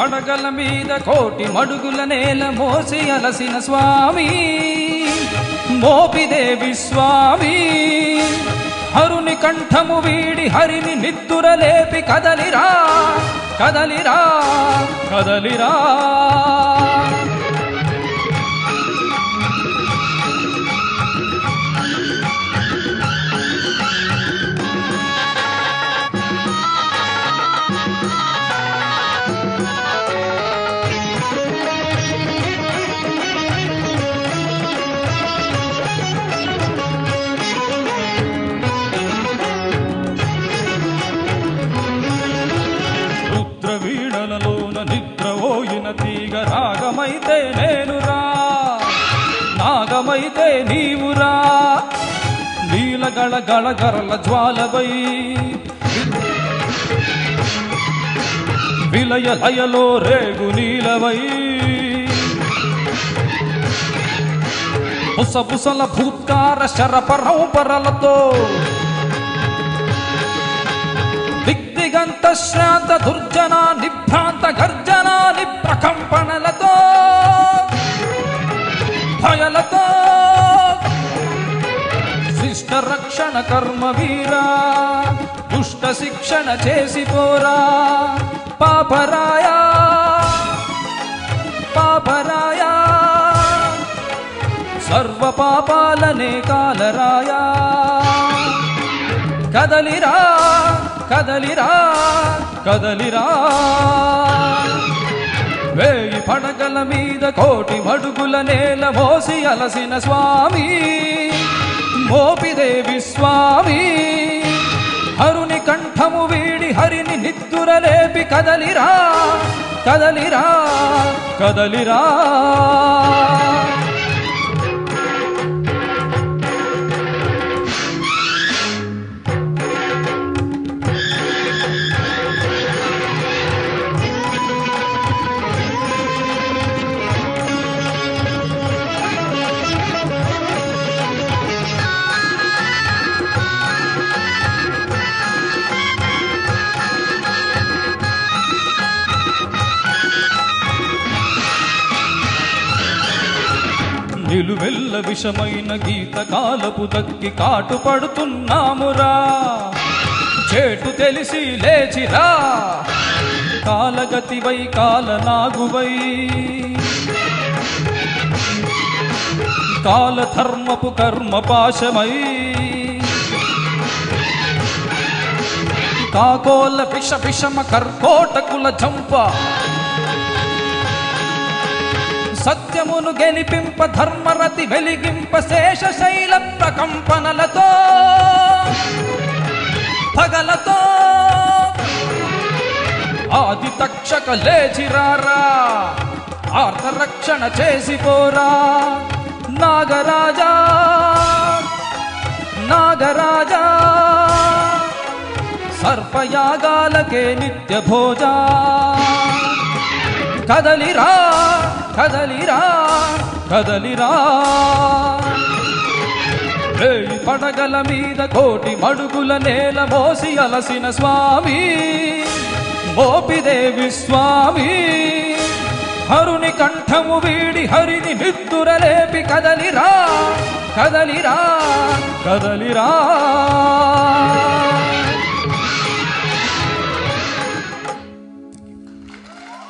పడగల మీద కోటి మడుగుల నేల మోసి అలసిన స్వామి మోపిదేవి స్వామి హరుని కంఠము వీడి హరిని నిద్దురలేపి కదలిరా కదలిరా కదలిరా వీణలలోన నిద్రపోయిన తీగ రాగమైతే నేనురా నాగమైతే నీవురా నీలగళ గళగరల జ్వాలవై విలయ లయలో రేగు నీలవై పుసపుసల భూత్కార శరపరంపరలతో దిగ్దిగంత శ్రాంత దుర్జన నిభ్రాంత గర్జనాని ప్రకంపనలతో భయలతో శిష్ట రక్షణ కర్మ వీరా దుష్ట శిక్షణ చేసిపోరా పాపరాయా పాపరాయా సర్వ పాపాలనే కాలరాయా కదలిరా కదలిరా కదలిరా వేయి పడగల మీద కోటి మడుగుల నేల మోసి అలసిన స్వామి మోపిదేవి స్వామి హరుని కంఠము వీడి హరిని నిద్దురలేపి కదలిరా కదలిరా కదలిరా నిలువెల్ల విషమైన గీతకాలపు దక్కి కాటు పడుతున్నామురా చేటు తెలిసి లేచిరా కాలగతివై కాలనాగువై కాలధర్మపు కర్మ పాశమై కాకోల విష విషమ కర్కోటకుల జంప సత్యమును గెలిపింప ధర్మరతి వెలిగింప శేషశైల ప్రకంపనలతో పగలతో ఆది తక్షక లేచిరారా ఆర్తరక్షణ చేసిపోరా నాగరాజా నాగరాజా సర్పయాగాలకే నిత్య భోజా కదలిరా కదలిరా కదలిరా వేయి పడగల మీద కోటి మడుగుల నేల మోసి అలసిన స్వామి మోపిదేవి స్వామి హరుని కంఠము వీడి హరిని నిద్దురలేపి కదలిరా కదలిరా కదలిరా